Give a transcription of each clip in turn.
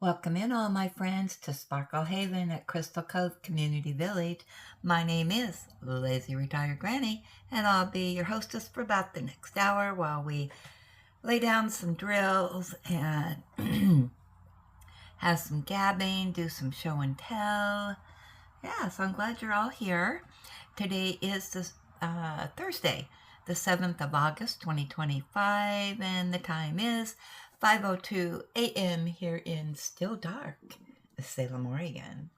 Welcome in all my friends to Sparkle Haven at Crystal Cove Community Village. My name is Lazy Retired Granny, and I'll be your hostess for about the next hour while we lay down some drills and have some gabbing, do some show and tell. Yeah, so I'm glad you're all here. Today is this Thursday, the 7th of August, 2025, and the time is 5:02 a.m. here in still dark Salem, Oregon.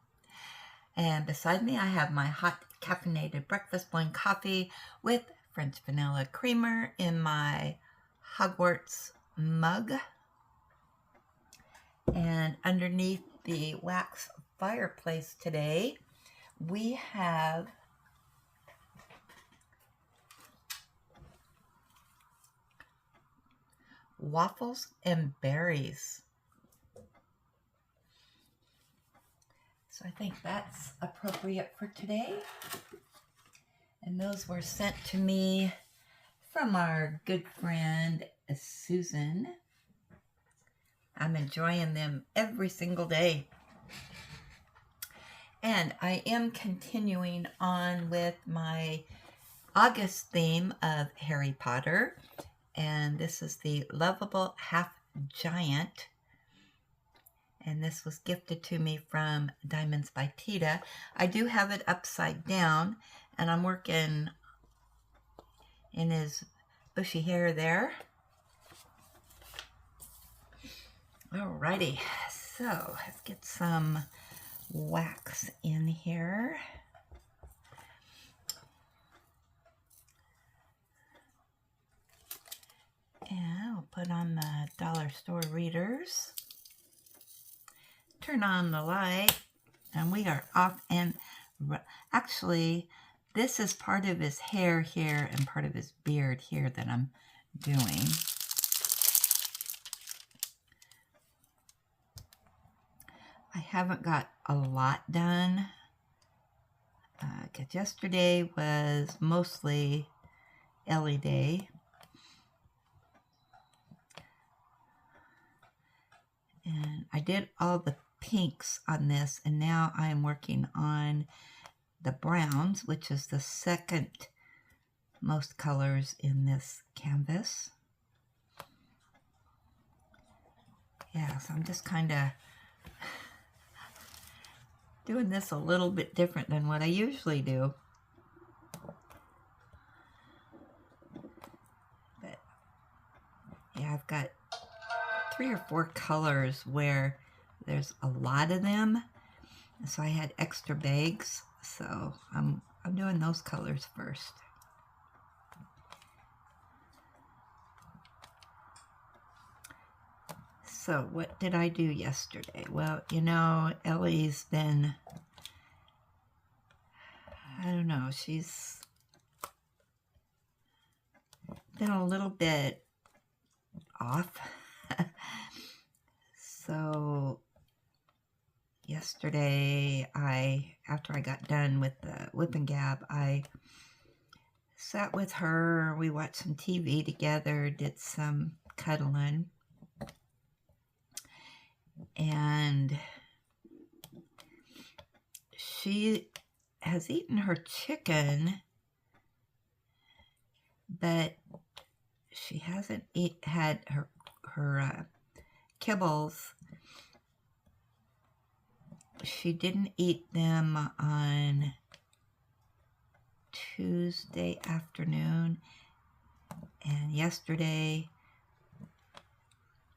And beside me, I have my hot caffeinated breakfast blend coffee with French vanilla creamer in my Hogwarts mug. And underneath the wax fireplace today, we have waffles and berries. So I think that's appropriate for today. And those were sent to me from our good friend Susan. I'm enjoying them every single day. And I am continuing on with my August theme of Harry Potter. And this is the Loveable Half-Giant. And this was gifted to me from Diamonds by Tita. I do have it upside down, and I'm working in his bushy hair there. Alrighty, so let's get some wax in here. And we'll put on the dollar store readers. Turn on the light, and we are off. And actually, this is part of his hair here and part of his beard here that I'm doing. I haven't got a lot done, because yesterday was mostly Ellie Day. And I did all the pinks on this, and now I am working on the browns, which is the second most colors in this canvas. Yeah, so I'm just kind of doing this a little bit different than what I usually do. But yeah, I've got 3 or 4 colors where there's a lot of them, so I had extra bags, so I'm doing those colors first. So what did I do yesterday? Well, you know, Ellie's been, I don't know, she's been a little bit off. So yesterday, after I got done with the whip and gab, I sat with her, we watched some TV together, did some cuddling, and she has eaten her chicken, but she hasn't had her kibbles. She didn't eat them on Tuesday afternoon, and yesterday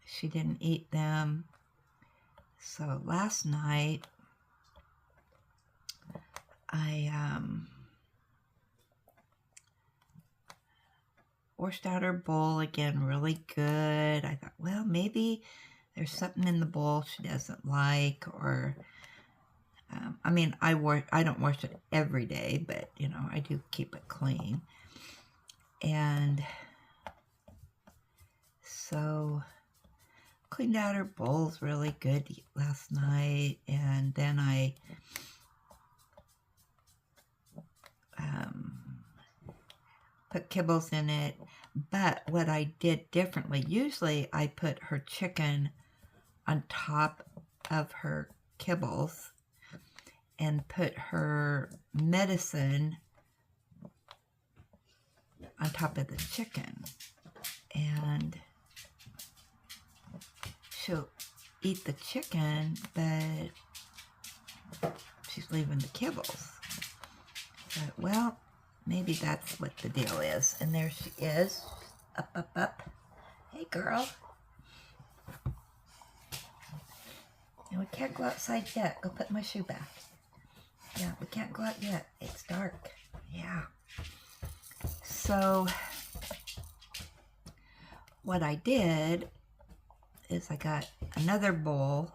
she didn't eat them. So last night I washed out her bowl again really good. I thought, well, maybe there's something in the bowl she doesn't like, or I mean, I don't wash it every day, but you know, I do keep it clean. And so cleaned out her bowls really good last night, and then I put kibbles in it. But what I did differently, usually I put her chicken on top of her kibbles and put her medicine on top of the chicken. And she'll eat the chicken, but she's leaving the kibbles. But, well, maybe that's what the deal is. And there she is. Up, up, up. Hey, girl. And we can't go outside yet. Go put my shoe back. Yeah, we can't go out yet. It's dark. Yeah. So, what I did is I got another bowl,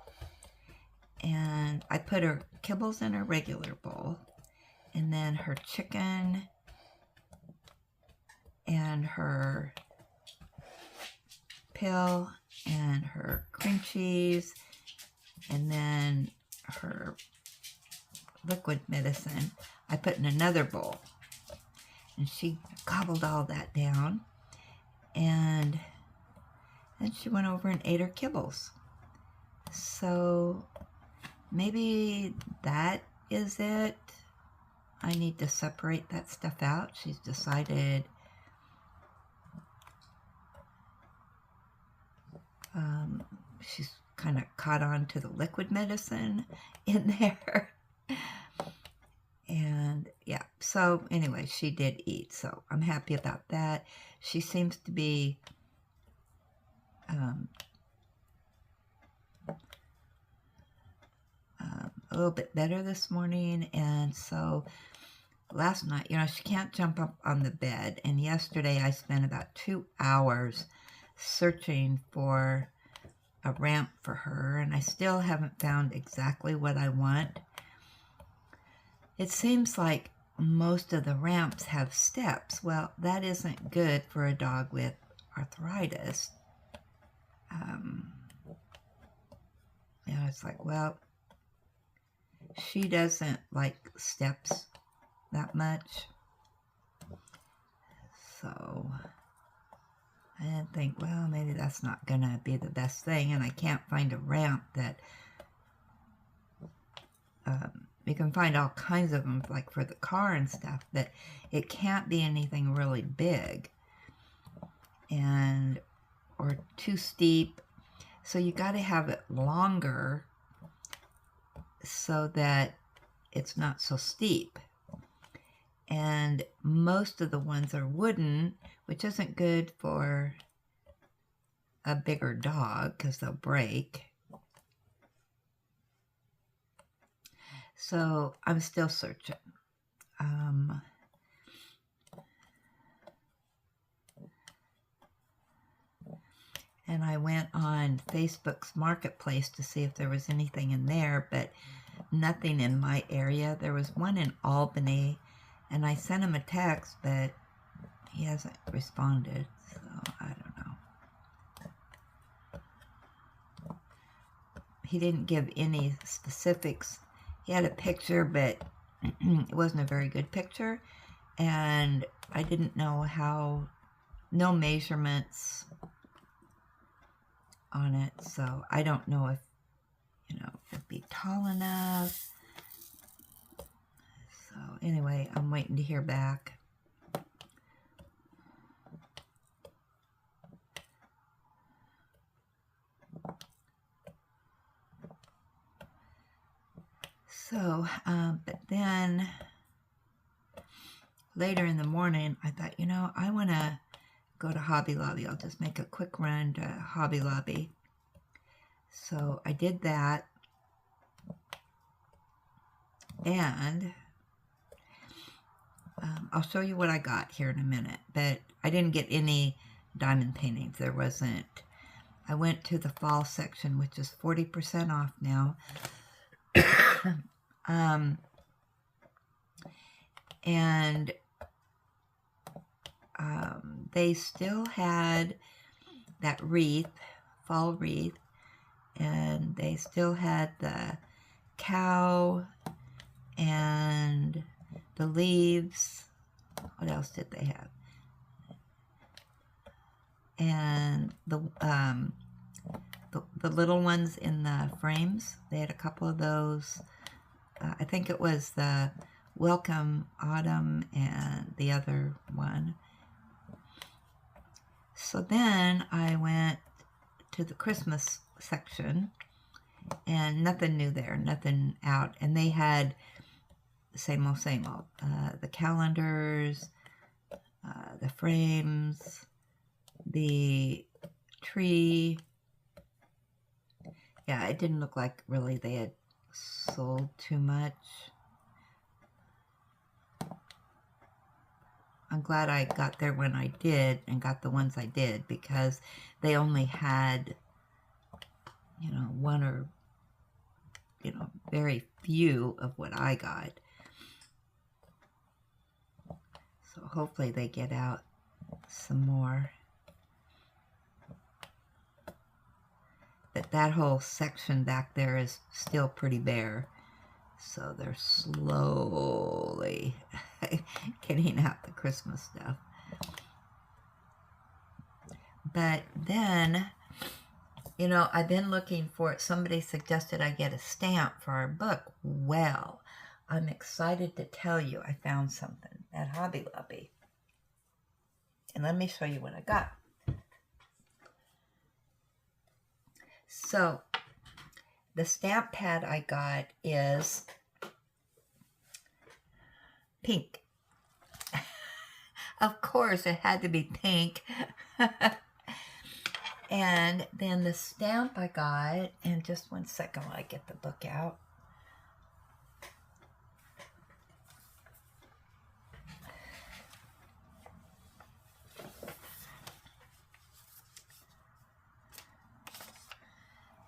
and I put her kibbles in her regular bowl, and then her chicken and her pill and her cream cheese and then her liquid medicine I put in another bowl. And she gobbled all that down, and then she went over and ate her kibbles. So maybe that is it. I need to separate that stuff out. She's decided she's kind of caught on to the liquid medicine in there. And yeah, so anyway, she did eat, so I'm happy about that. She seems to be a little bit better this morning. And so last night, you know, she can't jump up on the bed, and yesterday I spent about 2 hours searching for a ramp for her, and I still haven't found exactly what I want. It seems like most of the ramps have steps. Well, that isn't good for a dog with arthritis. You know, it's like, well, she doesn't like steps that much. So I didn't think, well, maybe that's not going to be the best thing. And I can't find a ramp that... you can find all kinds of them, like for the car and stuff, but it can't be anything really big and or too steep. So you got to have it longer so that it's not so steep. And most of the ones are wooden, which isn't good for a bigger dog because they'll break. So I'm still searching. And I went on Facebook's Marketplace to see if there was anything in there, but nothing in my area. There was one in Albany, and I sent him a text, but he hasn't responded, so I don't know. He didn't give any specifics. He had a picture, but it wasn't a very good picture, and I didn't know how, no measurements on it, so I don't know if, you know, it'd be tall enough. So anyway, I'm waiting to hear back. So, but then later in the morning, I thought, you know, I want to go to Hobby Lobby. I'll just make a quick run to Hobby Lobby. So I did that. And I'll show you what I got here in a minute. But I didn't get any diamond paintings. There wasn't. I went to the fall section, which is 40% off now. And they still had that wreath, fall wreath, and they still had the cow and the leaves. What else did they have? And the the little ones in the frames. They had a couple of those. I think it was the Welcome Autumn and the other one. So then I went to the Christmas section, and nothing new there, nothing out. And they had the same old, the calendars, the frames, the tree. Yeah, it didn't look like really they had sold too much. I'm glad I got there when I did and got the ones I did, because they only had, you know, one or, you know, very few of what I got. So hopefully they get out some more. But that whole section back there is still pretty bare. So they're slowly getting out the Christmas stuff. But then, you know, I've been looking for it. Somebody suggested I get a stamp for our book. Well, I'm excited to tell you I found something at Hobby Lobby. And let me show you what I got. So, the stamp pad I got is pink. Of course, it had to be pink. And then the stamp I got, and just one second while I get the book out.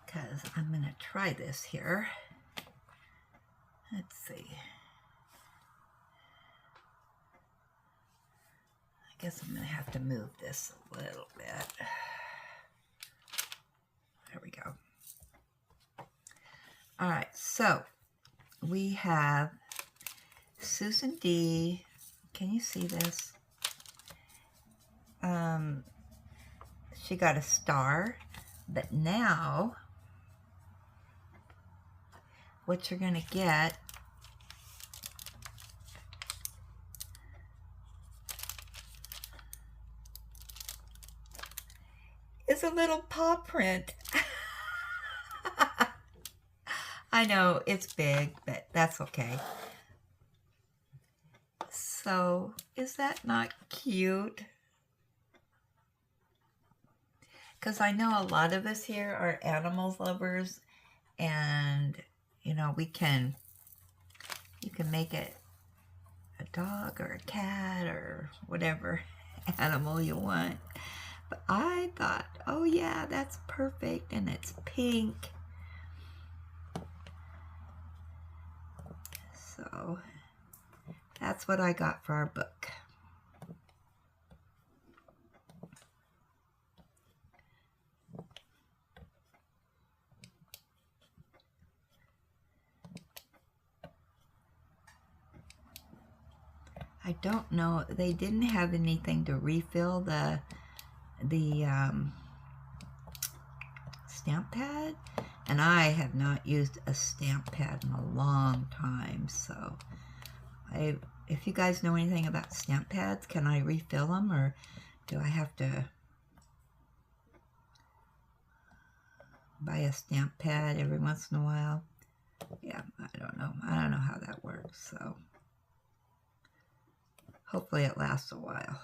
Because I'm going to try this here. Let's see. I guess I'm going to have to move this a little bit. There we go. All right, so we have Susan D. Can you see this? She got a star, but now what you're going to get is a little paw print. I know it's big, but that's okay. So, is that not cute? Because I know a lot of us here are animals lovers, and you know, you can make it a dog or a cat or whatever animal you want. But I thought, oh yeah, that's perfect, and it's pink. So that's what I got for our book. I don't know, they didn't have anything to refill the stamp pad, and I have not used a stamp pad in a long time, so if you guys know anything about stamp pads, can I refill them, or do I have to buy a stamp pad every once in a while? Yeah, I don't know how that works, so hopefully it lasts a while.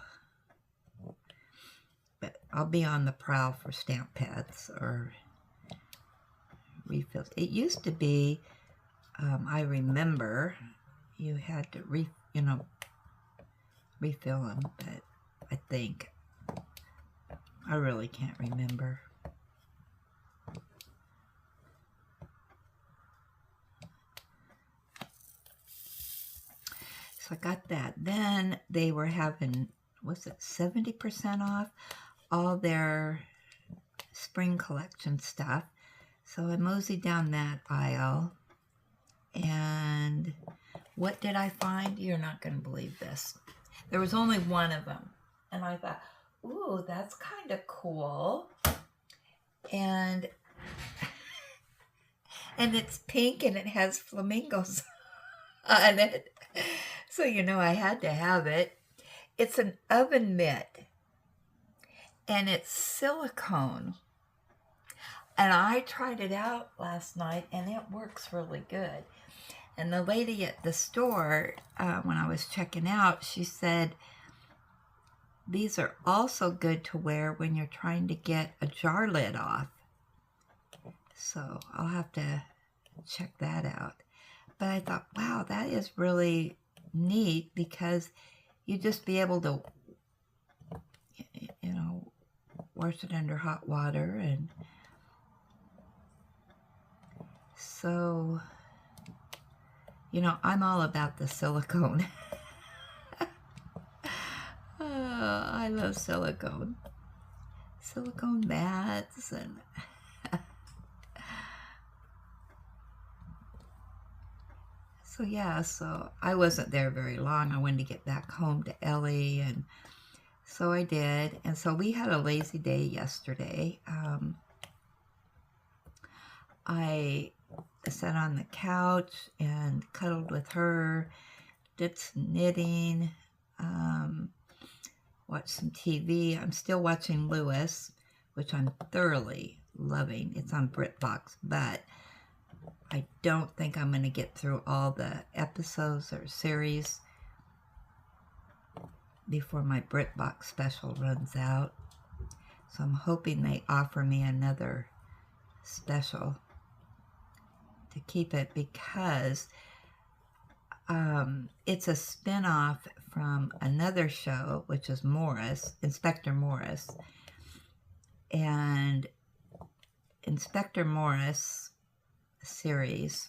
But I'll be on the prowl for stamp pads or refills. It used to be, I remember, you had to refill them, but I think, I really can't remember. So I got that. Then they were having, was it 70% off all their spring collection stuff. So I moseyed down that aisle. And what did I find? You're not going to believe this. There was only one of them. And I thought, ooh, that's kind of cool. And And it's pink and it has flamingos on it. So, I had to have it. It's an oven mitt and it's silicone. And I tried it out last night and it works really good. And the lady at the store, when I was checking out, she said, these are also good to wear when you're trying to get a jar lid off. So I'll have to check that out. But I thought, wow, that is really neat because you just be able to, wash it under hot water. And so, I'm all about the silicone. I love silicone. Silicone mats and so I wasn't there very long. I wanted to get back home to Ellie, and so I did. And so we had a lazy day yesterday. I sat on the couch and cuddled with her, did some knitting, watched some TV. I'm still watching Lewis, which I'm thoroughly loving. It's on BritBox, but I don't think I'm going to get through all the episodes or series before my BritBox special runs out. So I'm hoping they offer me another special to keep it, because it's a spin-off from another show, which is Inspector Morris. And Inspector Morris series,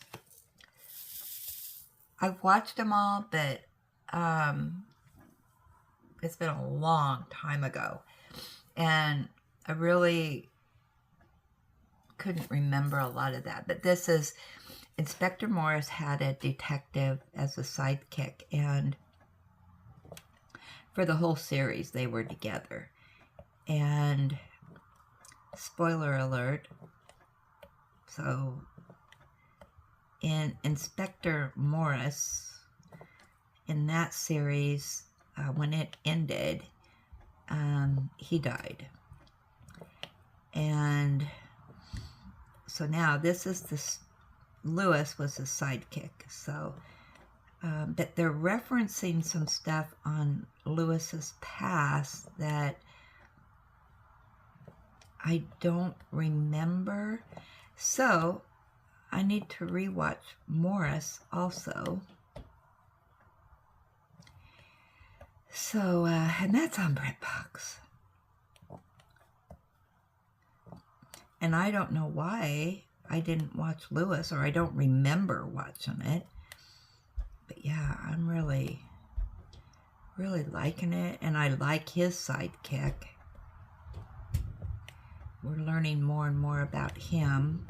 I've watched them all, but it's been a long time ago, and I really couldn't remember a lot of that. But this is, Inspector Morris had a detective as a sidekick, and for the whole series they were together. And spoiler alert, so in Inspector Morris, in that series, when it ended, he died. And so now this is Lewis was his sidekick. So, but they're referencing some stuff on Lewis's past that I don't remember. So I need to rewatch Morris also. So, and that's on BritBox. And I don't know why I didn't watch Lewis, or I don't remember watching it. But yeah, I'm really, really liking it. And I like his sidekick. We're learning more and more about him.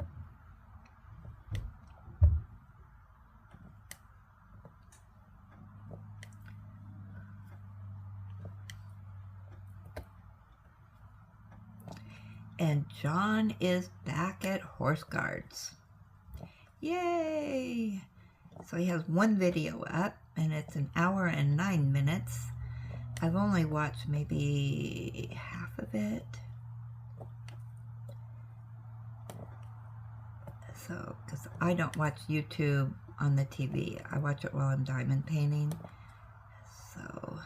And John is back at Horse Guards. Yay! So he has one video up, and it's an hour and 9 minutes. I've only watched maybe half of it. So, because I don't watch YouTube on the TV. I watch it while I'm diamond painting. So,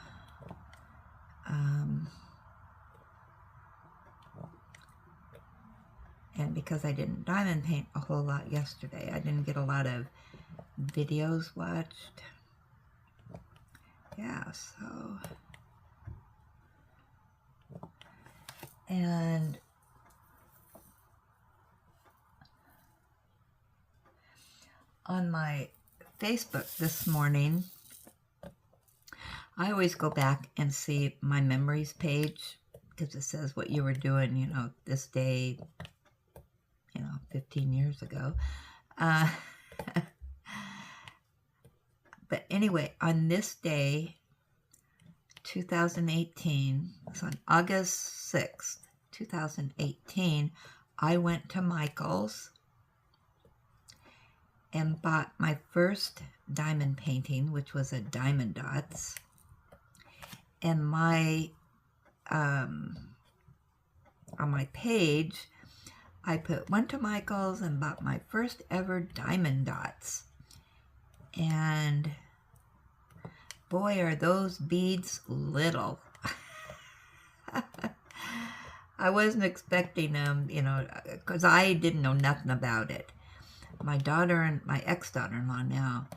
and because I didn't diamond paint a whole lot yesterday, I didn't get a lot of videos watched. Yeah, so. And on my Facebook this morning, I always go back and see my memories page, because it says what you were doing, this day, 15 years ago. But anyway, on this day, 2018, so on August 6th, 2018, I went to Michael's, and bought my first diamond painting, which was a diamond dots. And my on my page, I went to Michael's and bought my first ever diamond dots. And boy, are those beads little. I wasn't expecting them, you know, because I didn't know nothing about it. My daughter and my ex-daughter-in-law now,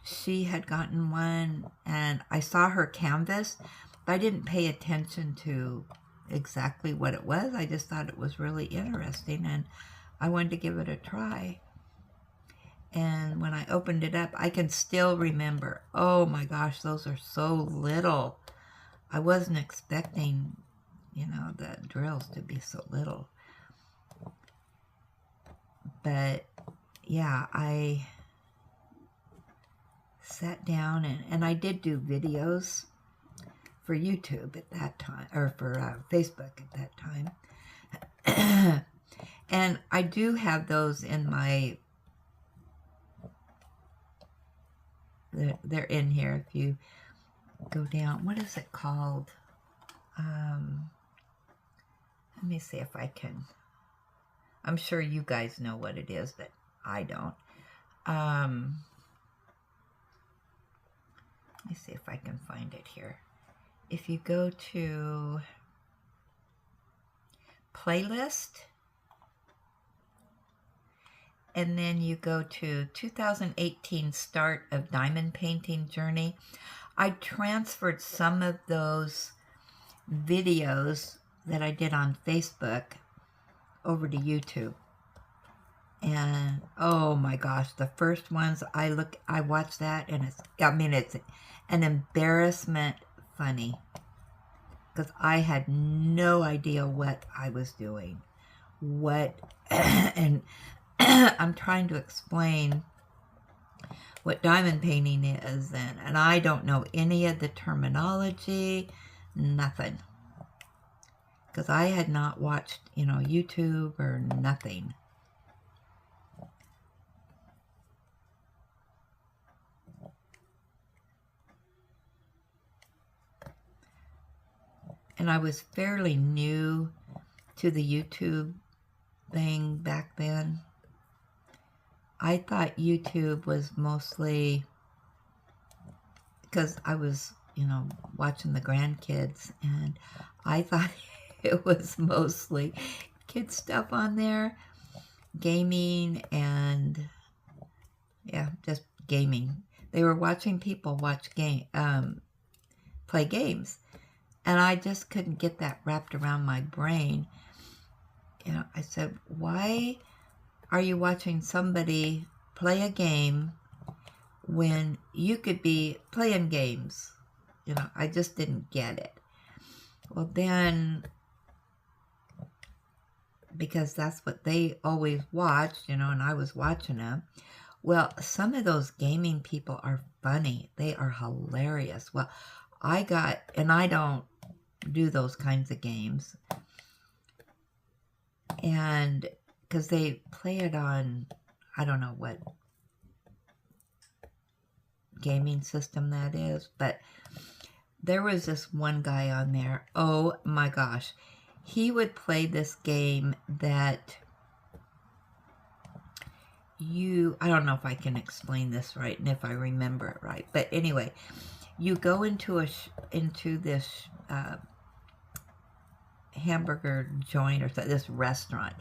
she had gotten one, and I saw her canvas, but I didn't pay attention to exactly what it was. I just thought it was really interesting, and I wanted to give it a try. And when I opened it up, I can still remember, oh my gosh, those are so little. I wasn't expecting, you know, the drills to be so little. But yeah, I sat down and I did do videos for YouTube at that time, or for Facebook at that time. And I do have those in my, they're in here. If you go down, what is it called? Let me see if I can, I'm sure you guys know what it is, but I don't. Let me see if I can find it here. If you go to playlist, and then you go to 2018 start of diamond painting journey, I transferred some of those videos that I did on Facebook over to YouTube. And oh my gosh, the first ones I watched that, and it's an embarrassment funny, because I had no idea what I was doing. And I'm trying to explain what diamond painting is, and I don't know any of the terminology, nothing. Because I had not watched, you know, YouTube or nothing. And I was fairly new to the YouTube thing back then. I thought YouTube was mostly, because I was, you know, watching the grandkids, and I thought it was mostly kid stuff on there, gaming, and yeah, just gaming. They were watching people play games, and I just couldn't get that wrapped around my brain. You know, I said, why are you watching somebody play a game when you could be playing games? You know, I just didn't get it. Well, then, because that's what they always watched, you know, and I was watching them. Well, some of those gaming people are funny. They are hilarious. Well, and I don't do those kinds of games. And because they play it on, I don't know what gaming system that is, but there was this one guy on there. Oh my gosh. He would play this game that I don't know if I can explain this right and if I remember it right, but anyway, you go into this hamburger joint or this restaurant,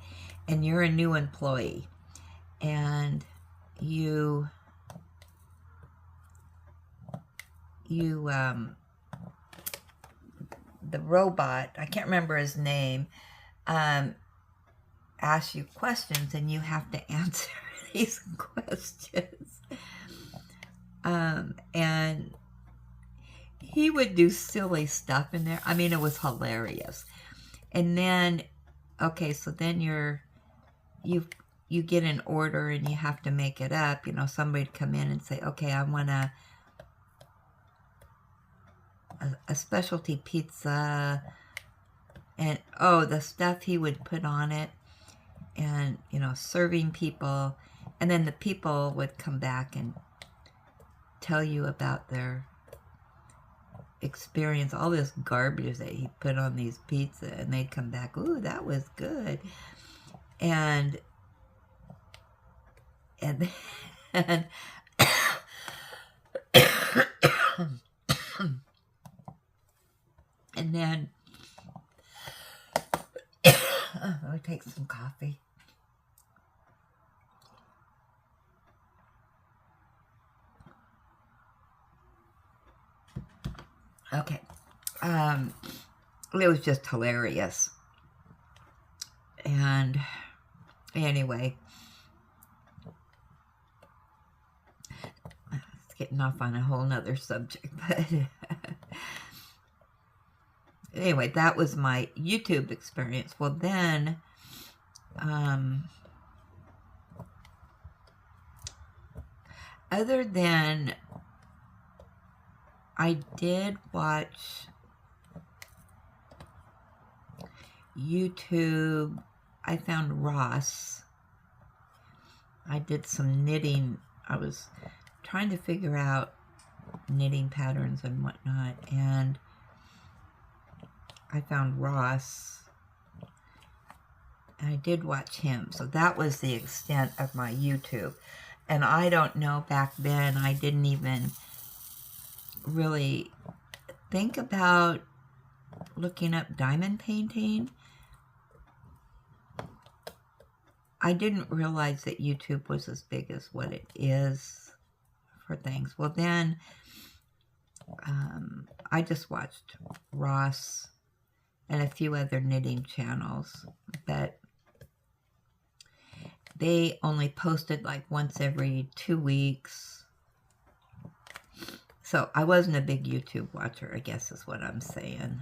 and you're a new employee, and the robot, I can't remember his name, asks you questions, and you have to answer these questions. And he would do silly stuff in there. I mean, it was hilarious. And then, okay, so then you get an order and you have to make it up. You know, somebody would come in and say, okay, I want a specialty pizza, and oh, the stuff he would put on it, and you know, serving people, And then the people would come back and tell you about their experience, all this garbage that he put on these pizza, and they'd come back, ooh, that was good. And then and then I'll take some coffee. Okay. It was just hilarious. And anyway, it's getting off on a whole nother subject, but anyway, that was my YouTube experience. Well, then, other than I did watch YouTube, I found Ross. I did some knitting. I was trying to figure out knitting patterns and whatnot, and I found Ross, and I did watch him. So that was the extent of my YouTube. And I don't know, back then I didn't even really think about looking up diamond painting. I didn't realize that YouTube was as big as what it is for things. Well, then I just watched Ross and a few other knitting channels, but they only posted like once every 2 weeks. So I wasn't a big YouTube watcher, I guess is what I'm saying.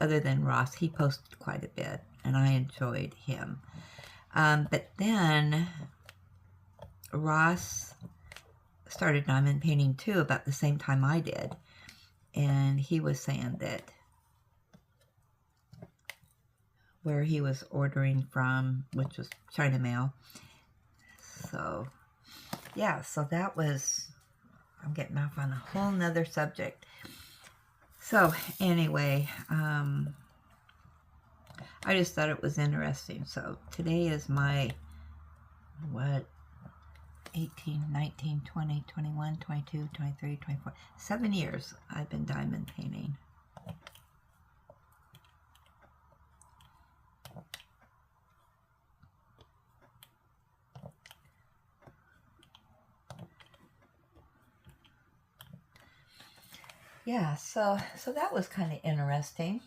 Other than Ross, he posted quite a bit, and I enjoyed him. But then Ross started diamond painting too, about the same time I did. And he was saying that where he was ordering from, which was China Mail. So, yeah, so that was, I'm getting off on a whole nother subject. So, anyway, I just thought it was interesting. So, today is my, 18, 19, 20, 21, 22, 23, 24, 7 years I've been diamond painting. Yeah, so that was kind of interesting.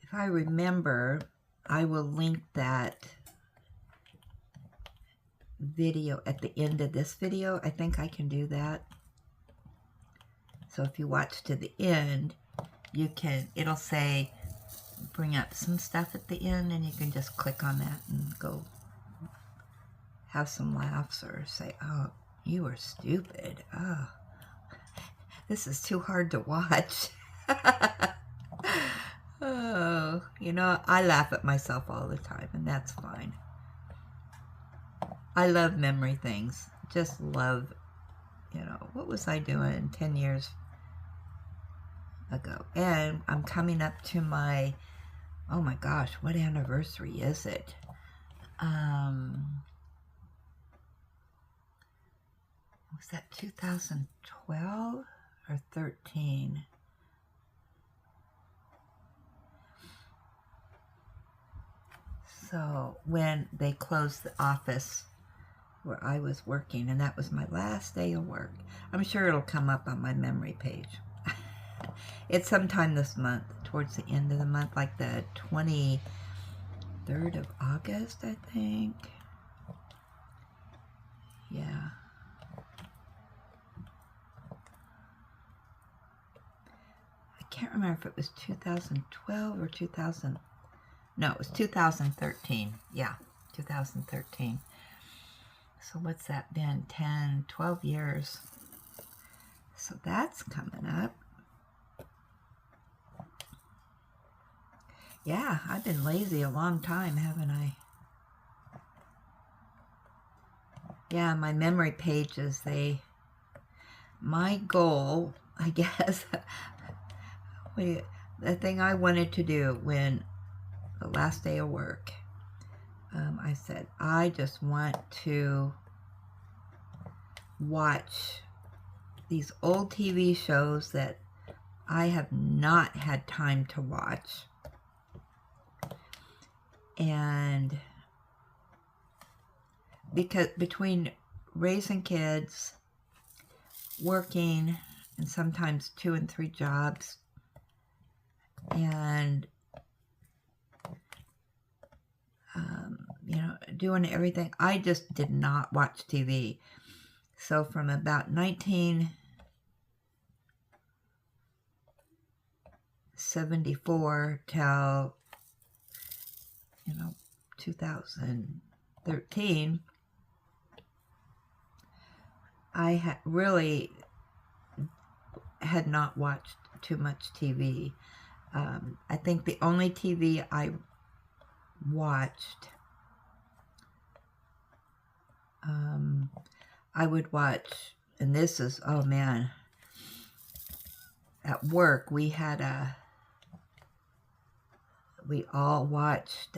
If I remember, I will link that video at the end of this video. I think I can do that. So if you watch to the end, you can, it'll say bring up some stuff at the end, and you can just click on that and go have some laughs or say, oh, you were stupid. Oh, this is too hard to watch. Oh, you know, I laugh at myself all the time, and that's fine. I love memory things. Just love, you know, what was I doing 10 years ago? And I'm coming up to my, oh my gosh, what anniversary is it? Was that 2012 or 13? So when they closed the office where I was working, and that was my last day of work. I'm sure it'll come up on my memory page. It's sometime this month, towards the end of the month, like the 23rd of August, I think. Yeah. I can't remember if it was 2012 or 2000. No, it was 2013. Yeah, 2013. So what's that been? 10, 12 years. So that's coming up. Yeah, I've been lazy a long time, haven't I? Yeah, my memory pages, my goal, I guess, the thing I wanted to do when the last day of work, I said, I just want to watch these old TV shows that I have not had time to watch. And because between raising kids, working, and sometimes 2 and 3 jobs, and you know, doing everything, I just did not watch TV. So from about 1974 till, you know, 2013, I really had not watched too much TV. I think the only TV I watched, I would watch, and this is, oh man, at work we all watched,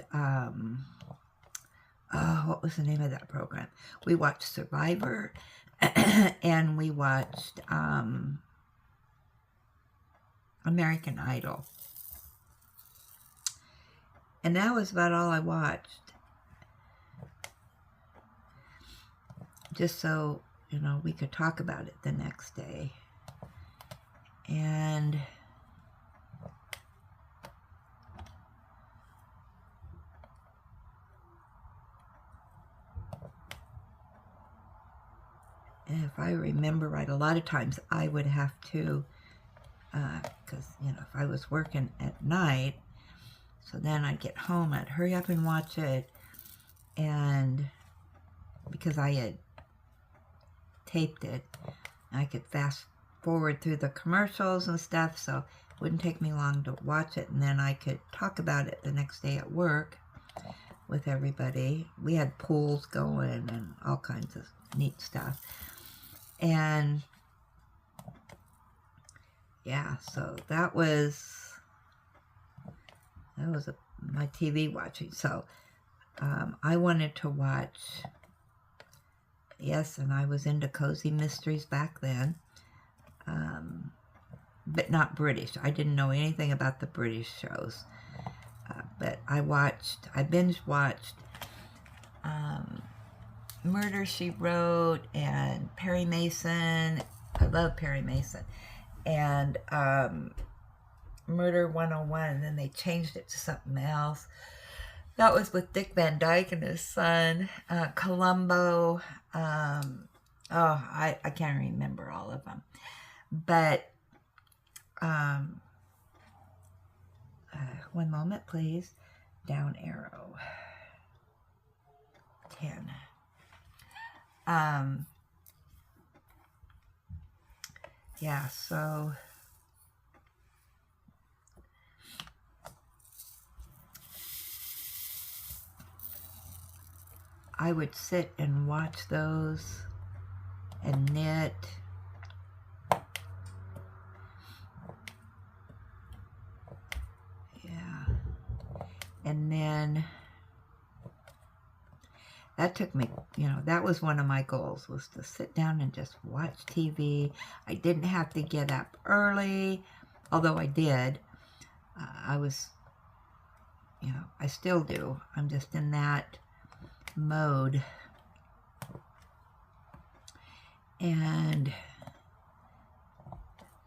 what was the name of that program? We watched Survivor, and we watched American Idol. And that was about all I watched. Just so, you know, we could talk about it the next day. And if I remember right, a lot of times I would have to, because, you know, if I was working at night, so then I'd get home, I'd hurry up and watch it, and because I had taped it, I could fast forward through the commercials and stuff, so it wouldn't take me long to watch it, and then I could talk about it the next day at work with everybody. We had pools going and all kinds of neat stuff. And yeah, so that was my TV watching. So I wanted to watch, yes, and I was into cozy mysteries back then, but not British. I didn't know anything about the British shows, but I binge watched Murder, She Wrote, and Perry Mason. I love Perry Mason. And Murder 101, and then they changed it to something else. That was with Dick Van Dyke and his son. Columbo. I can't remember all of them. But, one moment, please. Down arrow. 10. Yeah, so I would sit and watch those and knit. Yeah. And then that took me, you know, that was one of my goals, was to sit down and just watch TV. I didn't have to get up early, although I did. I was, you know, I still do. I'm just in that mode. And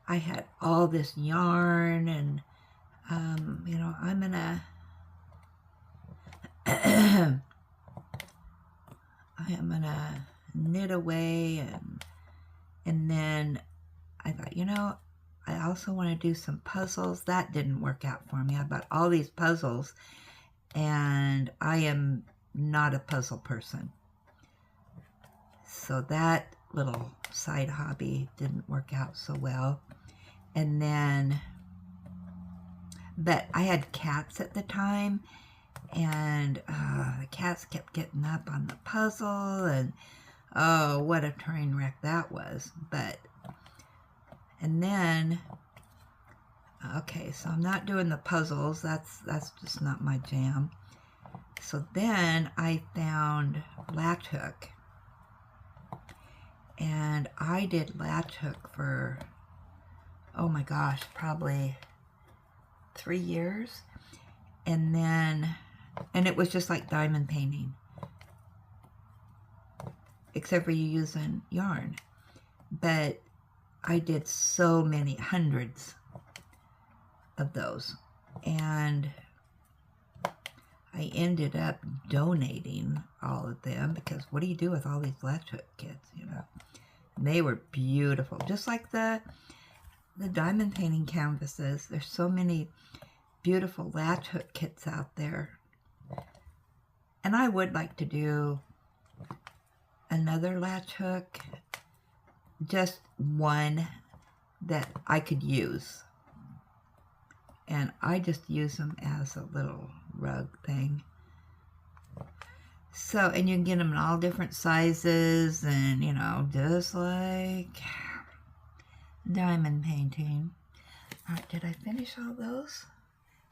I had all this yarn, and, you know, I'm gonna I am gonna knit away, and then I thought, you know, I also want to do some puzzles. That didn't work out for me. I bought all these puzzles, and I am not a puzzle person. So that little side hobby didn't work out so well. And then, but I had cats at the time, and the cats kept getting up on the puzzle, and oh, what a train wreck that was. But, and then, okay, so I'm not doing the puzzles. That's just not my jam. So then I found latch hook. And I did latch hook for, oh my gosh, probably 3 years. And then, and it was just like diamond painting, except for you using yarn. But I did so many, hundreds of those. And I ended up donating all of them, because what do you do with all these latch hook kits, you know? And they were beautiful, just like the diamond painting canvases. There's so many beautiful latch hook kits out there. And I would like to do another latch hook, just one that I could use. And I just use them as a little rug thing. So, and you can get them in all different sizes, and, you know, just like diamond painting. All right, did I finish all those?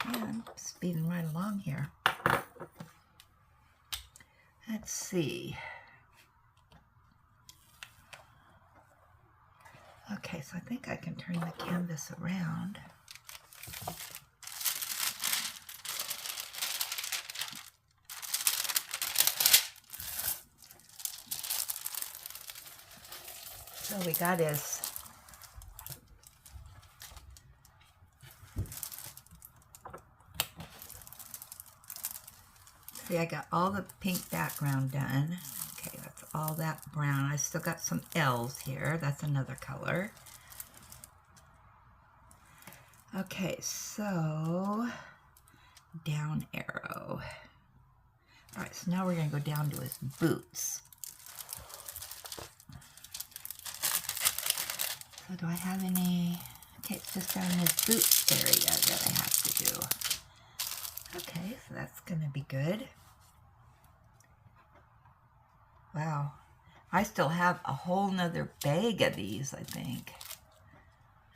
Yeah, I'm speeding right along here. Let's see. Okay, so I think I can turn the canvas around. So we got is see, I got all the pink background done. Okay, that's all that brown. I still got some L's here. That's another color. Okay, so down arrow. All right, so now we're going to go down to his boots. So do I have any? Okay, it's just down his boots area that I have to do. Okay, so that's going to be good. Wow, I still have a whole nother bag of these, I think.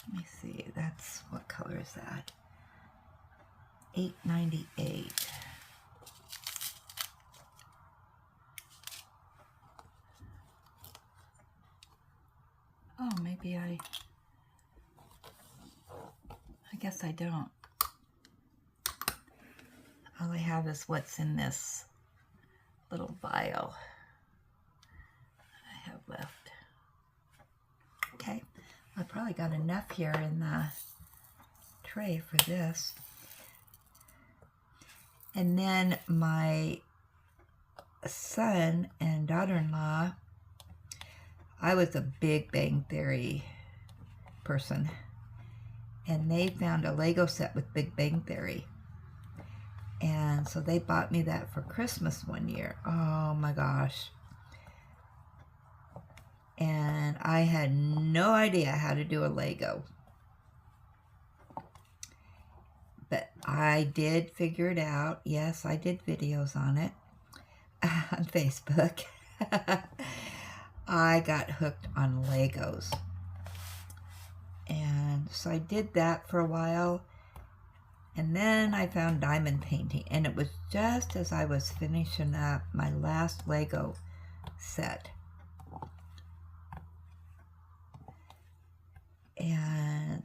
Let me see, that's, what color is that? $8.98. Oh, maybe I guess I don't. All I have is what's in this little vial I have left. Okay, I probably got enough here in the tray for this. And then my son and daughter-in-law, I was a Big Bang Theory person, and they found a Lego set with Big Bang Theory. And so they bought me that for Christmas one year. Oh my gosh. And I had no idea how to do a Lego. But I did figure it out. Yes, I did videos on it on Facebook. I got hooked on Legos. And so I did that for a while. And then I found diamond painting. And it was just as I was finishing up my last Lego set. And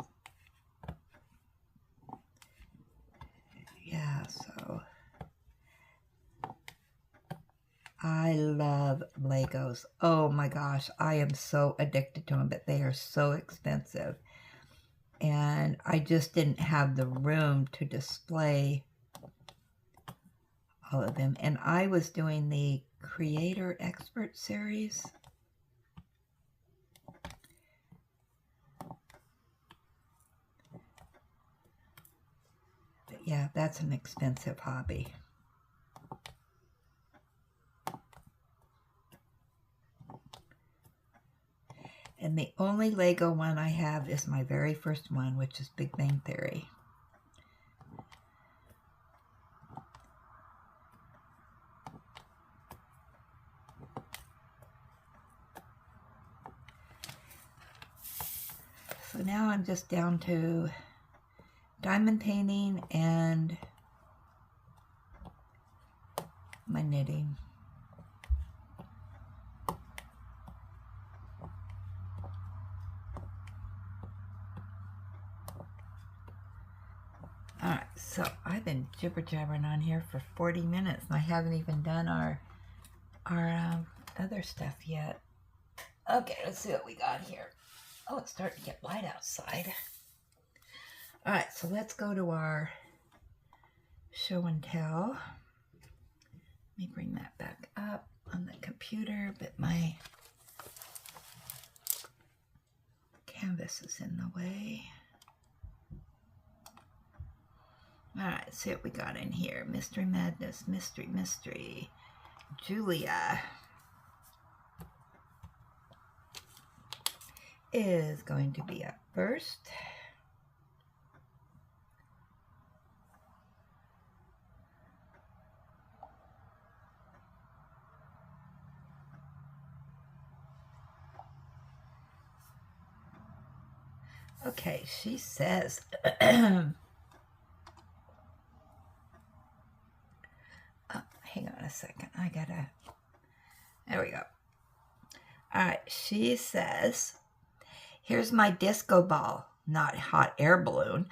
yeah, so I love Legos. Oh my gosh, I am so addicted to them, but they are so expensive. And I just didn't have the room to display all of them. And I was doing the Creator Expert series. yeah, that's an expensive hobby. And the only Lego one I have is my very first one, which is Big Bang Theory. So now I'm just down to diamond painting and my knitting. Alright, so I've been jibber-jabbering on here for 40 minutes and I haven't even done our other stuff yet. Okay, let's see what we got here. Oh, it's starting to get light outside. Alright, so let's go to our show and tell. Let me bring that back up on the computer, but my canvas is in the way. Alright, see what we got in here. Mystery Madness, Mystery. Julia is going to be up first. Okay, she says, hang on a second. There we go. All right, she says, here's my disco ball, not hot air balloon.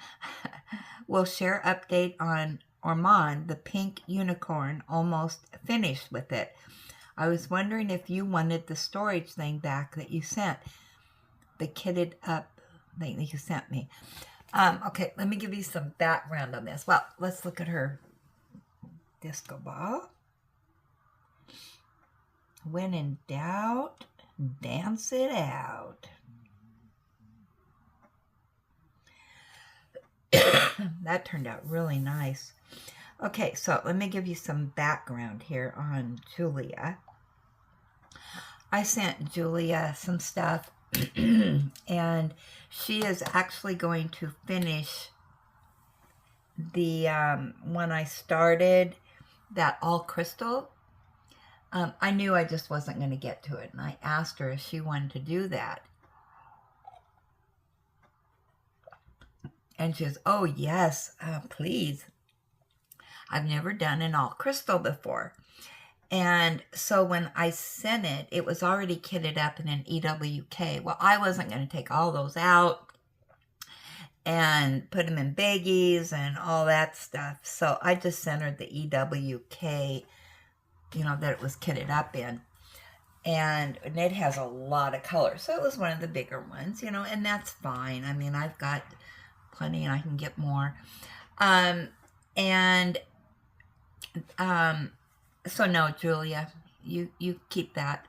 We'll share update on Ormond, the pink unicorn, almost finished with it. I was wondering if you wanted the storage thing back that you sent, the kitted up thing that you sent me. Okay, let me give you some background on this. Well, let's look at her disco ball. When in doubt, dance it out. That turned out really nice. Okay, so let me give you some background here on Julia. I sent Julia some stuff and she is actually going to finish the one I started, that all crystal. I knew I just wasn't going to get to it, and I asked her if she wanted to do that. And she goes, oh yes, please. I've never done an all crystal before. And so when I sent it, it was already kitted up in an EWK. Well, I wasn't going to take all those out and put them in baggies and all that stuff. So I just sent her the EWK, you know, that it was kitted up in. And it has a lot of color. So it was one of the bigger ones, you know, and that's fine. I mean, I've got plenty and I can get more. So no, Julia, you keep that.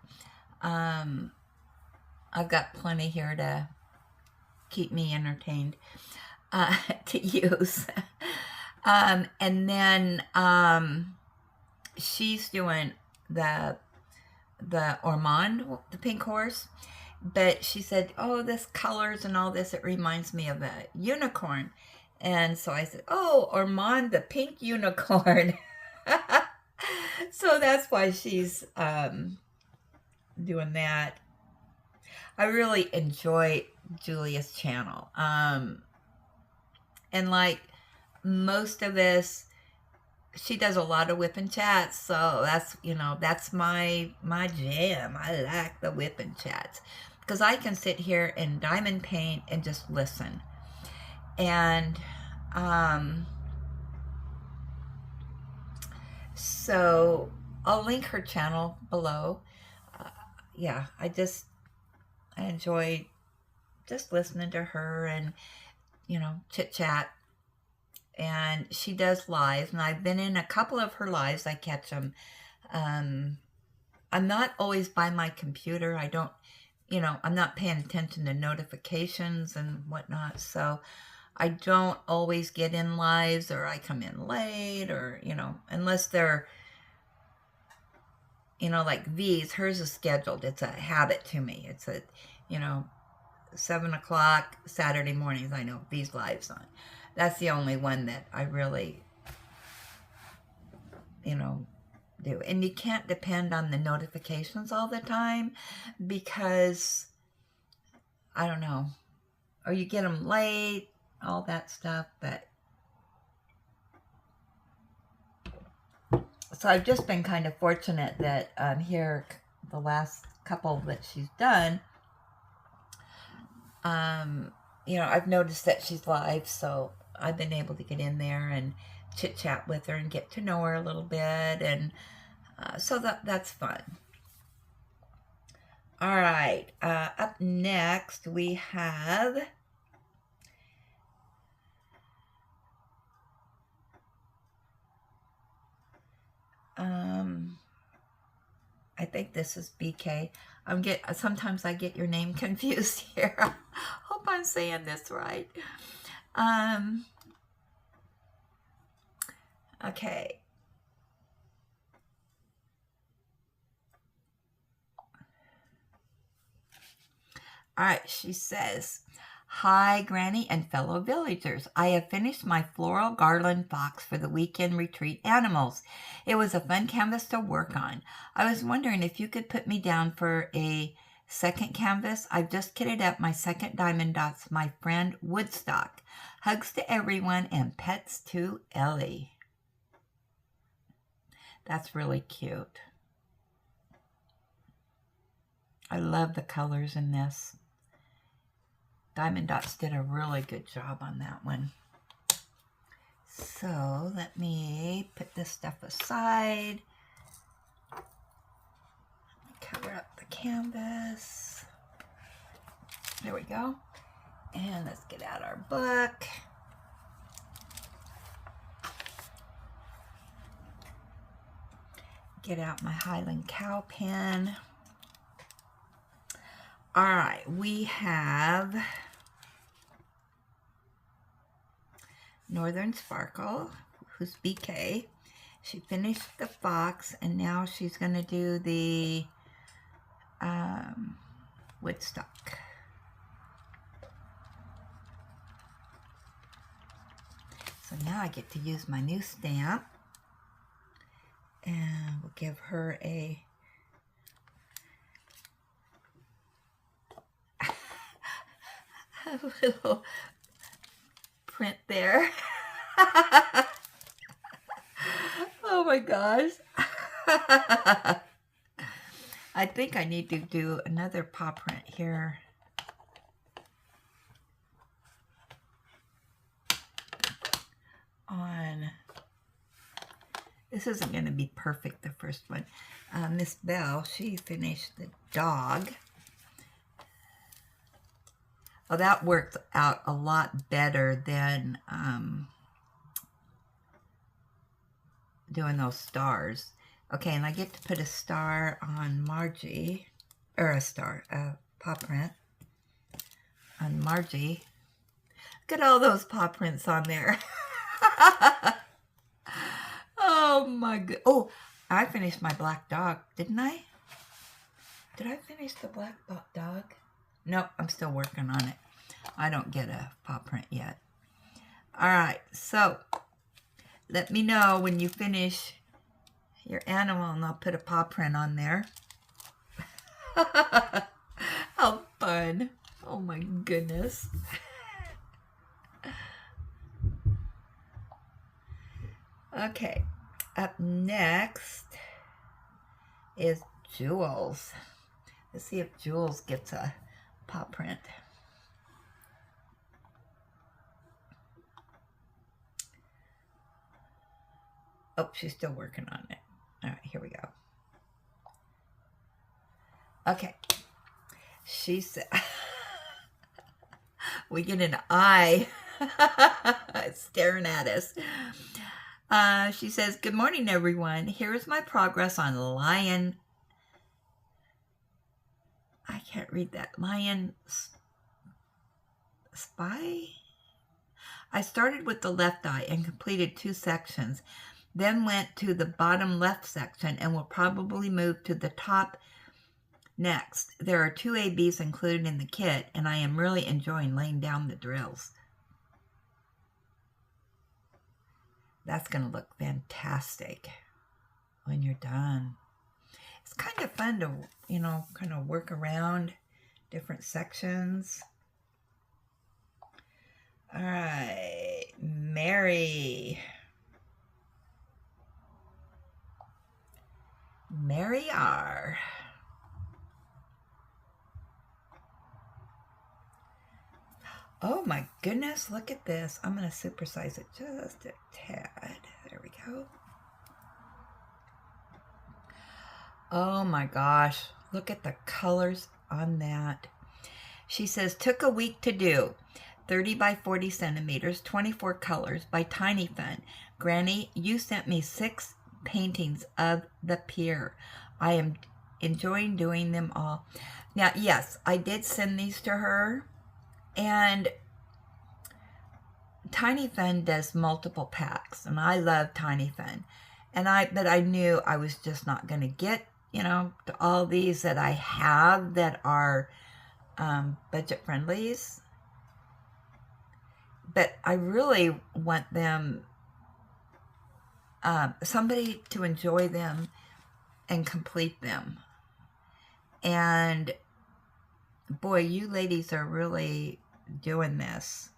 I've got plenty here to keep me entertained to use. And then she's doing the Ormond, the pink horse. But she said, oh, this colors and all this, it reminds me of a unicorn. And so I said, oh, Ormond, the pink unicorn. So that's why she's doing that. I really enjoy Julia's channel. And like most of this, she does a lot of whip and chats. So that's, you know, that's my jam. I like the whip and chats. Because I can sit here and diamond paint and just listen. And so I'll link her channel below. Yeah, I enjoy just listening to her and, you know, chit chat. And she does lives, and I've been in a couple of her lives. I catch them. I'm not always by my computer. I don't, you know, I'm not paying attention to notifications and whatnot. So I don't always get in lives, or I come in late, or, you know, unless they're, you know, like V's, hers is scheduled. It's a habit to me. It's a, you know, 7 o'clock Saturday mornings, I know V's live's on. That's the only one that I really, you know, do. And you can't depend on the notifications all the time because, I don't know, or you get them late, all that stuff. But so I've just been kind of fortunate that here, the last couple that she's done, you know, I've noticed that she's live, so I've been able to get in there and chit chat with her and get to know her a little bit, and so that's fun. All right, up next we have I think this is BK. Sometimes I get your name confused here. Hope I'm saying this right. Okay. All right, she says, "Hi, Granny and fellow villagers. I have finished my floral garland box for the weekend retreat animals. It was a fun canvas to work on. I was wondering if you could put me down for a second canvas. I've just kitted up my second diamond dots, my friend Woodstock. Hugs to everyone and pets to Ellie." That's really cute. I love the colors in this. Diamond Dots did a really good job on that one. So let me put this stuff aside. Cover up the canvas. There we go. And let's get out our book. Get out my Highland Cow pen. All right, we have Northern Sparkle, who's BK. She finished the fox, and now she's going to do the Woodstock. So now I get to use my new stamp, and we'll give her a little print there. Oh my gosh. I think I need to do another paw print here. This isn't going to be perfect, the first one. Miss Bell, she finished the dog. Oh, that worked out a lot better than doing those stars. Okay, and I get to put a star on Margie, or a paw print on Margie. Look at all those paw prints on there. Oh my god. Oh, I finished my black dog, didn't I? Did I finish the black dog? Nope, I'm still working on it. I don't get a paw print yet. All right, so let me know when you finish your animal, and I'll put a paw print on there. How fun. Oh my goodness. Okay, up next is Jules. Let's see if Jules gets a paw print. Oh, she's still working on it. All right, here we go. Okay. She said, we get an eye staring at us. She says, "Good morning, everyone. Here is my progress on Lion." I can't read that. Lion Spy? I started with the left eye and completed 2 sections, then went to the bottom left section and will probably move to the top next. There are 2 ABs included in the kit, and I am really enjoying laying down the drills. That's going to look fantastic when you're done. It's kind of fun to, you know, kind of work around different sections. All right, Mary. Mary R. Oh my goodness, look at this. I'm going to supersize it just a tad. There we go. Oh my gosh, look at the colors on that. She says, took a week to do. 30 by 40 centimeters, 24 colors by Tiny Fun. Granny, you sent me 6 paintings of the pier. I am enjoying doing them all. Now, yes, I did send these to her, and Tiny Fun does multiple packs, and I love Tiny Fun. But I knew I was just not going to get, you know, to all these that I have that are budget friendlies. But I really want them, somebody to enjoy them and complete them. And boy, you ladies are really doing this.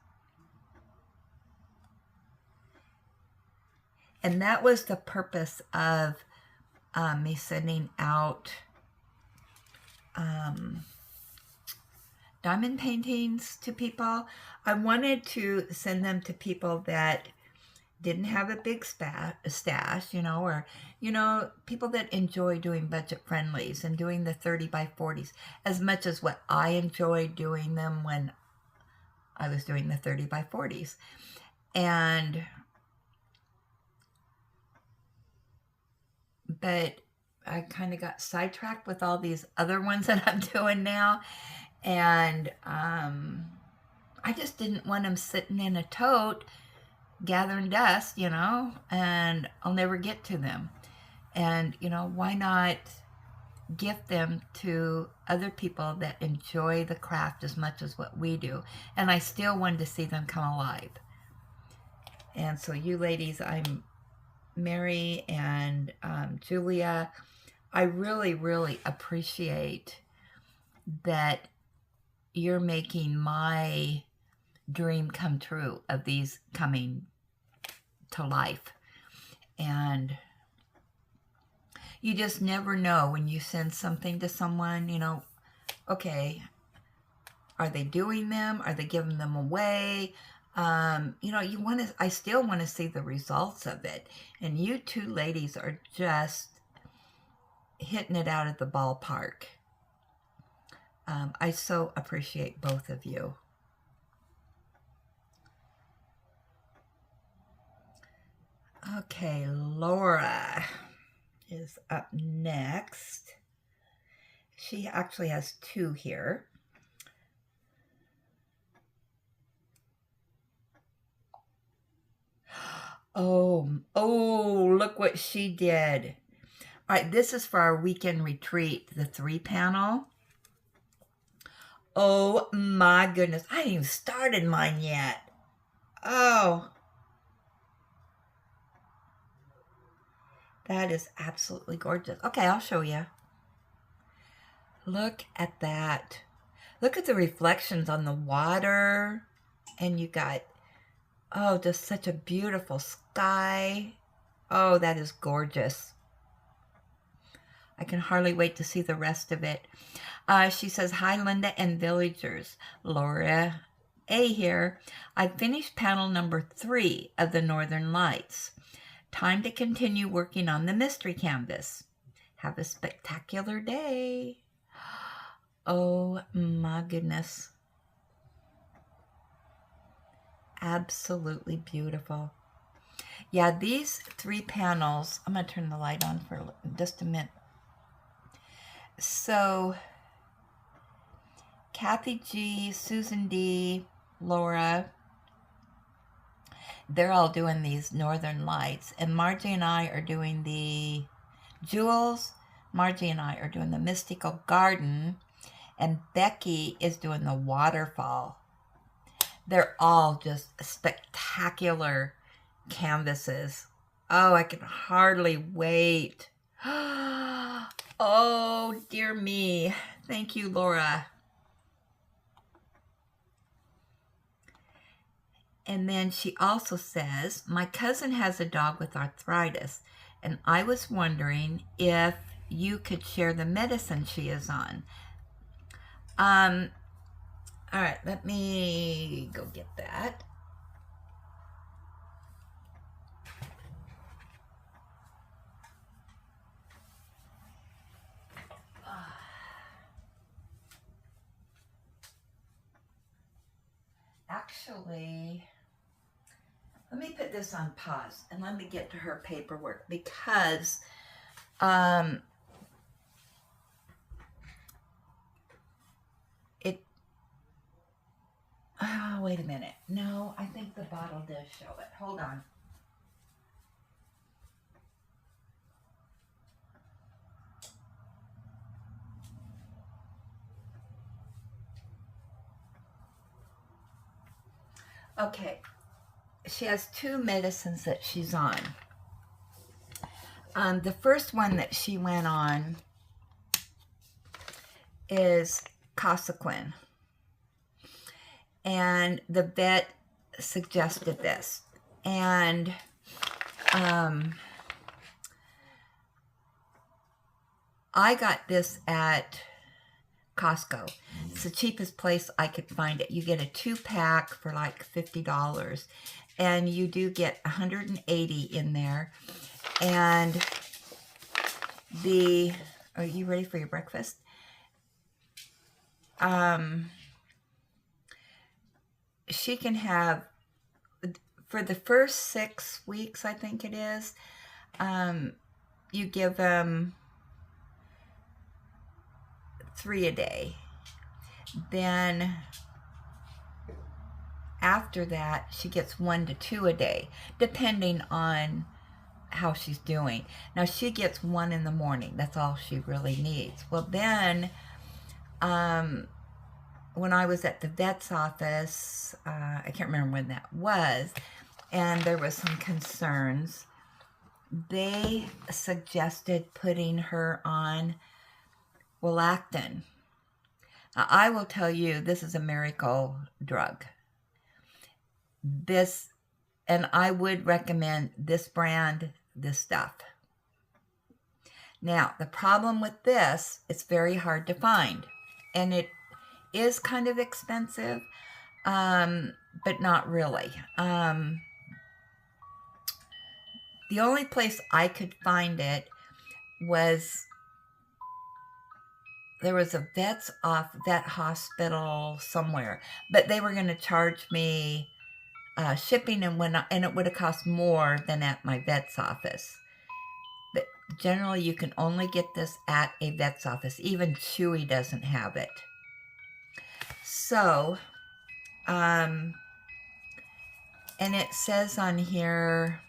And that was the purpose of me sending out diamond paintings to people. I wanted to send them to people that didn't have a big stash, you know, or, you know, people that enjoy doing budget friendlies and doing the 30 by 40s as much as what I enjoyed doing them when I was doing the 30 by 40s. But I kind of got sidetracked with all these other ones that I'm doing now. And I just didn't want them sitting in a tote gathering dust, you know, and I'll never get to them. And, you know, why not gift them to other people that enjoy the craft as much as what we do? And I still wanted to see them come alive. And so you ladies, I'm Mary and Julia, I really, really appreciate that you're making my dream come true of these coming to life. And you just never know when you send something to someone, you know, okay, are they doing them? Are they giving them away? You know, I still want to see the results of it. And you two ladies are just hitting it out of the ballpark. I so appreciate both of you. Okay, Laura is up next. She actually has 2 here. Oh, look what she did. All right, this is for our weekend retreat, the 3 panel. Oh my goodness, I haven't even started mine yet. Oh, that is absolutely gorgeous. Okay, I'll show you. Look at that. Look at the reflections on the water. And you got, oh, just such a beautiful sky. Oh, that is gorgeous. I can hardly wait to see the rest of it. She says, hi, Linda and villagers. Laura A here. I finished panel number 3 of the Northern Lights. Time to continue working on the mystery canvas. Have a spectacular day. Oh my goodness. Absolutely beautiful. Yeah, these 3 panels, I'm going to turn the light on for just a minute. So, Kathy G, Susan D, Laura, they're all doing these Northern Lights, and Margie and I are doing the Jewels. Margie and I are doing the Mystical Garden, and Becky is doing the Waterfall. They're all just spectacular canvases. Oh, I can hardly wait. Oh, dear me. Thank you, Laura. And then she also says, my cousin has a dog with arthritis, and I was wondering if you could share the medicine she is on. All right, let me go get that. Actually, let me put this on pause and let me get to her paperwork, because oh, wait a minute. No, I think the bottle does show it. Hold on. Okay, she has 2 medicines that she's on. The first one that she went on is Cosequin, and the vet suggested this, and I got this at Costco. It's the cheapest place I could find it. You get a 2-pack for like $50, and you do get 180 in there. And are you ready for your breakfast? She can have, for the first 6 weeks, I think it is, you give them 3 a day. Then after that, she gets 1 to 2 a day, depending on how she's doing. Now, she gets 1 in the morning. That's all she really needs. Well, then, when I was at the vet's office, I can't remember when that was, and there was some concerns, they suggested putting her on Wilactin. Now, I will tell you, this is a miracle drug. And I would recommend this brand, this stuff. Now, the problem with this, it's very hard to find, and it is kind of expensive, but not really. The only place I could find it was, there was a vet hospital somewhere, but they were going to charge me shipping, and it would have cost more than at my vet's office. But generally, you can only get this at a vet's office. Even Chewy doesn't have it. So, and it says on here,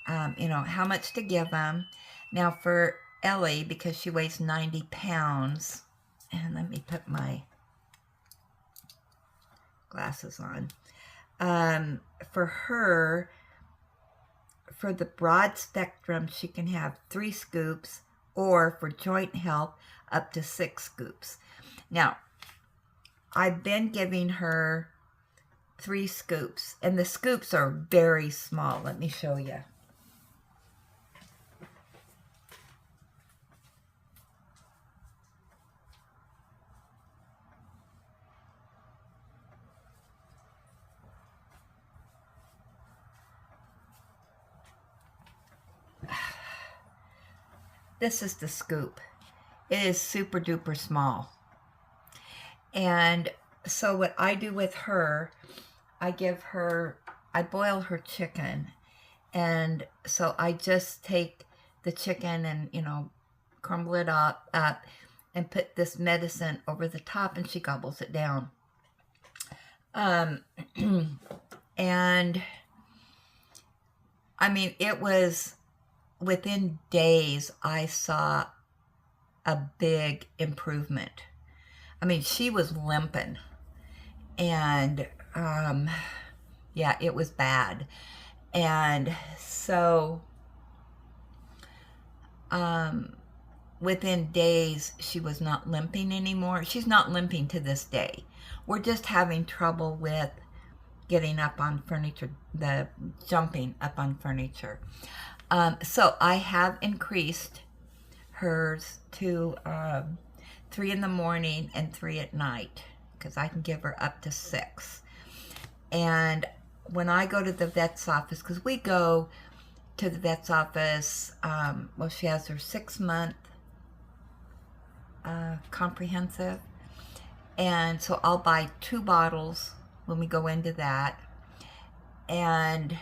how much to give them. Now, for Ellie, because she weighs 90 pounds, and let me put my glasses on. For her, for the broad spectrum, she can have 3 scoops, or for joint health, up to 6 scoops. Now, I've been giving her 3 scoops, and the scoops are very small. Let me show you. This is the scoop. It is super duper small. And so what I do with her, I boil her chicken. And so I just take the chicken and, crumble it up and put this medicine over the top, and she gobbles it down. And I mean, it was within days I saw a big improvement. I mean, she was limping, and yeah, it was bad. And so within days, she was not limping anymore. She's not limping to this day. We're just having trouble with getting up on furniture, the jumping up on furniture. So I have increased hers to 3 in the morning and 3 at night, because I can give her up to 6. And when I go to the vet's office, because we go to the vet's office, well, she has her 6-month comprehensive, and so I'll buy 2 bottles when we go into that, and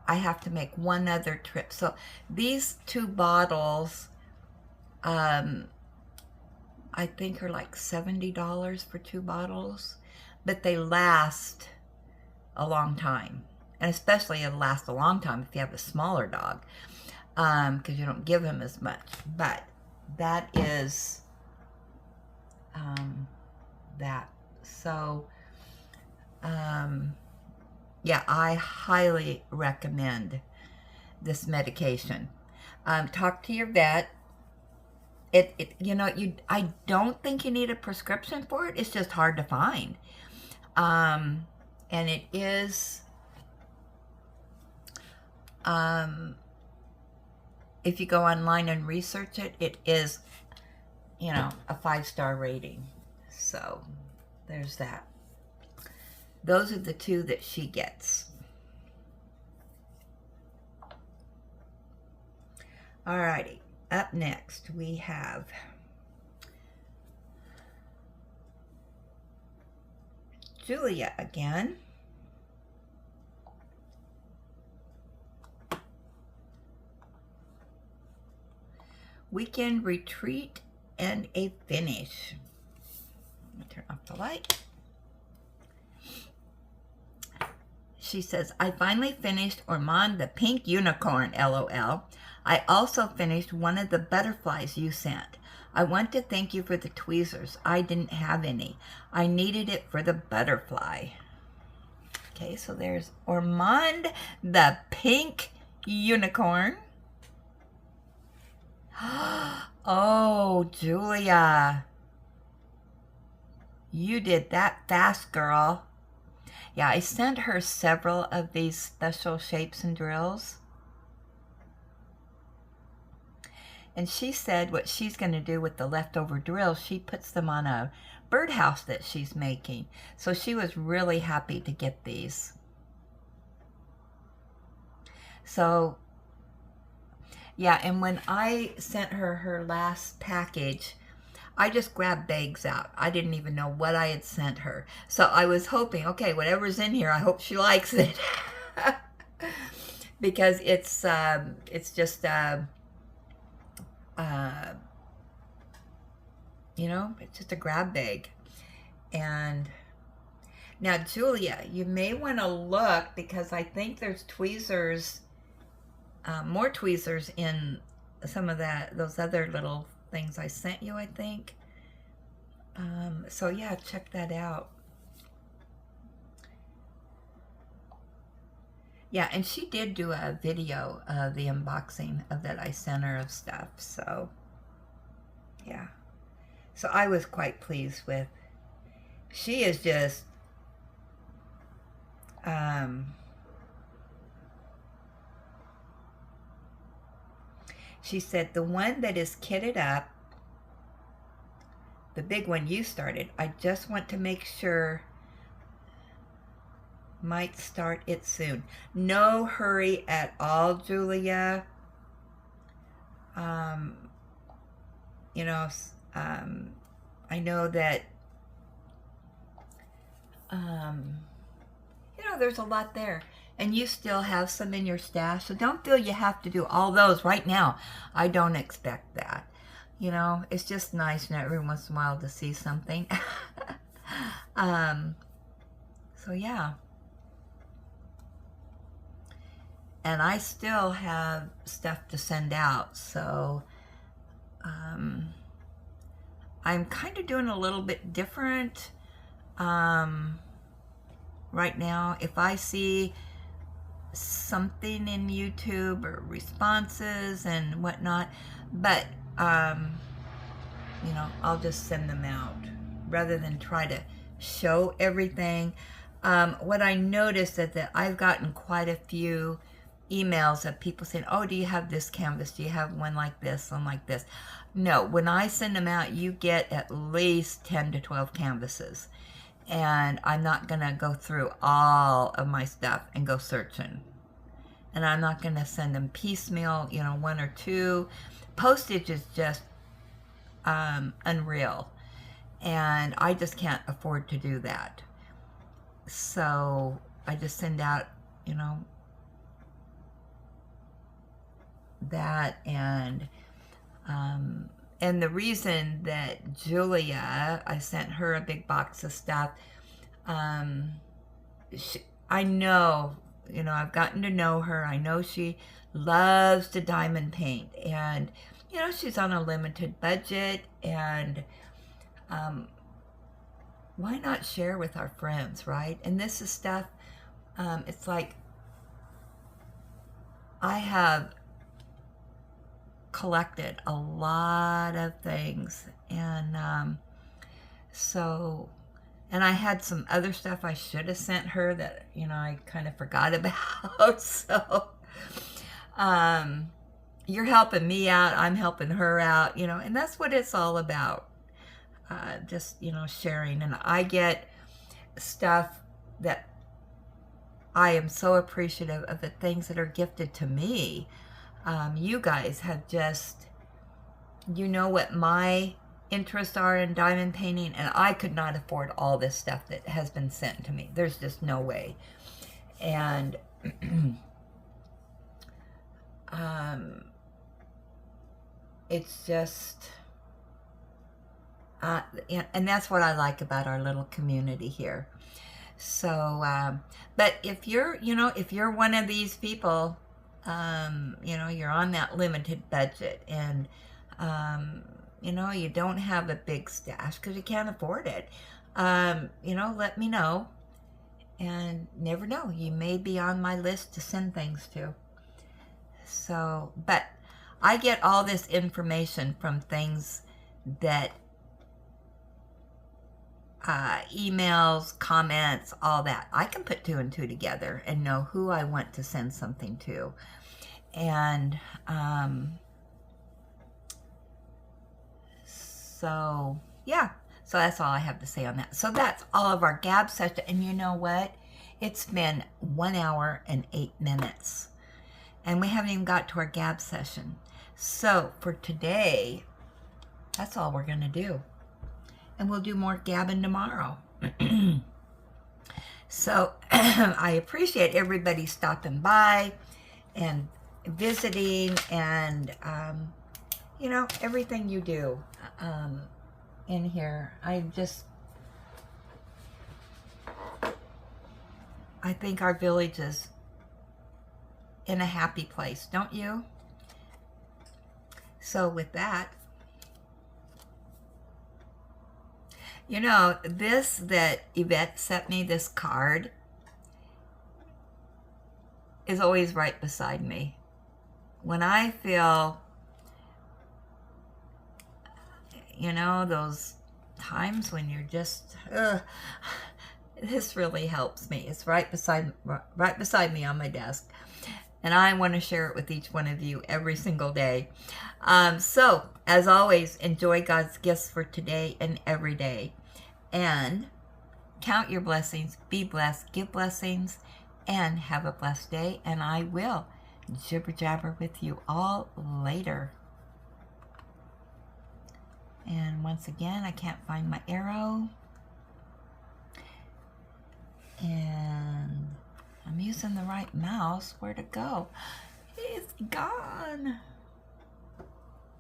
I have to make one other trip. So these 2 bottles, I think are like $70 for 2 bottles, but they last a long time. And especially it'll last a long time if you have a smaller dog, because you don't give him as much. But that is that. So yeah, I highly recommend this medication. Talk to your vet. You know, I don't think you need a prescription for it. It's just hard to find. And it is, if you go online and research it, it is, you know, a 5-star rating. So there's that. Those are the 2 that she gets. Alrighty, up next we have Julia again. Weekend retreat and a finish. Let me turn off the light. She says, I finally finished Ormond the Pink Unicorn, LOL. I also finished one of the butterflies you sent. I want to thank you for the tweezers. I didn't have any. I needed it for the butterfly. Okay, so there's Ormond the Pink Unicorn. Oh, Julia. You did that fast, girl. Yeah, I sent her several of these special shapes and drills. And she said what she's going to do with the leftover drills, she puts them on a birdhouse that she's making. So she was really happy to get these. So, yeah, and when I sent her her last package, I just grabbed bags out. I didn't even know what I had sent her. So I was hoping, okay, whatever's in here, I hope she likes it. Because it's just, you know, it's just a grab bag. And now, Julia, you may want to look, because I think there's tweezers, more tweezers in some of those other little things I sent you, I think. So yeah, check that out. Yeah, and she did do a video of the unboxing of that I sent her of stuff. So yeah, so I was quite pleased with. She is just she said, the one that is kitted up, the big one you started, I just want to make sure, might start it soon. No hurry at all, Julia. You know, I know that, you know, there's a lot there. And you still have some in your stash, so don't feel you have to do all those right now. I don't expect that. You know, it's just nice now every once in a while to see something. So yeah. and I still have stuff to send out. So I'm kind of doing a little bit different right now. If I see something in YouTube or responses and whatnot, but you know, I'll just send them out rather than try to show everything. What I noticed is that I've gotten quite a few emails of people saying, oh, do you have this canvas? Do you have one like this, one like this? No, when I send them out, you get at least 10 to 12 canvases. And I'm not going to go through all of my stuff and go searching. And I'm not going to send them piecemeal, you know, one or two. Postage is just unreal. And I just can't afford to do that. So I just send out, you know, that. And the reason that Julia, I sent her a big box of stuff, I know, you know, I've gotten to know her. I know she loves to diamond paint, and, you know, she's on a limited budget, and why not share with our friends, right? And this is stuff, it's like I have collected a lot of things, and so, and I had some other stuff I should have sent her that, you know, I kind of forgot about. So you're helping me out, I'm helping her out, you know, and that's what it's all about. Just, you know, sharing. And I get stuff that I am so appreciative of, the things that are gifted to me. You guys have just, you know what my interests are in diamond painting, and I could not afford all this stuff that has been sent to me. There's just no way. And it's just, and that's what I like about our little community here. So, but if you're, you know, if you're one of these people, you know, you're on that limited budget, and, you know, you don't have a big stash because you can't afford it, you know, let me know. And never know, you may be on my list to send things to. So, but I get all this information from things that, emails, comments, all that. I can put 2 and 2 together and know who I want to send something to. And so, yeah. So that's all I have to say on that. So that's all of our gab session. And you know what? It's been 1 hour and 8 minutes. And we haven't even got to our gab session. So for today, that's all we're going to do. And we'll do more gabbing tomorrow. So I appreciate everybody stopping by and visiting, and you know, everything you do in here. I think our village is in a happy place, don't you? So with that, you know, this that Yvette sent me, this card, is always right beside me. When I feel, you know, those times when you're just, this really helps me. It's right beside me on my desk. And I want to share it with each one of you every single day. So, as always, enjoy God's gifts for today and every day. And count your blessings, be blessed, give blessings, and have a blessed day. And I will jibber jabber with you all later. And once again, I can't find my arrow. And I'm using the right mouse. Where'd it go? It's gone.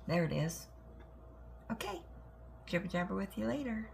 There it is. Okay. Jibber jabber with you later.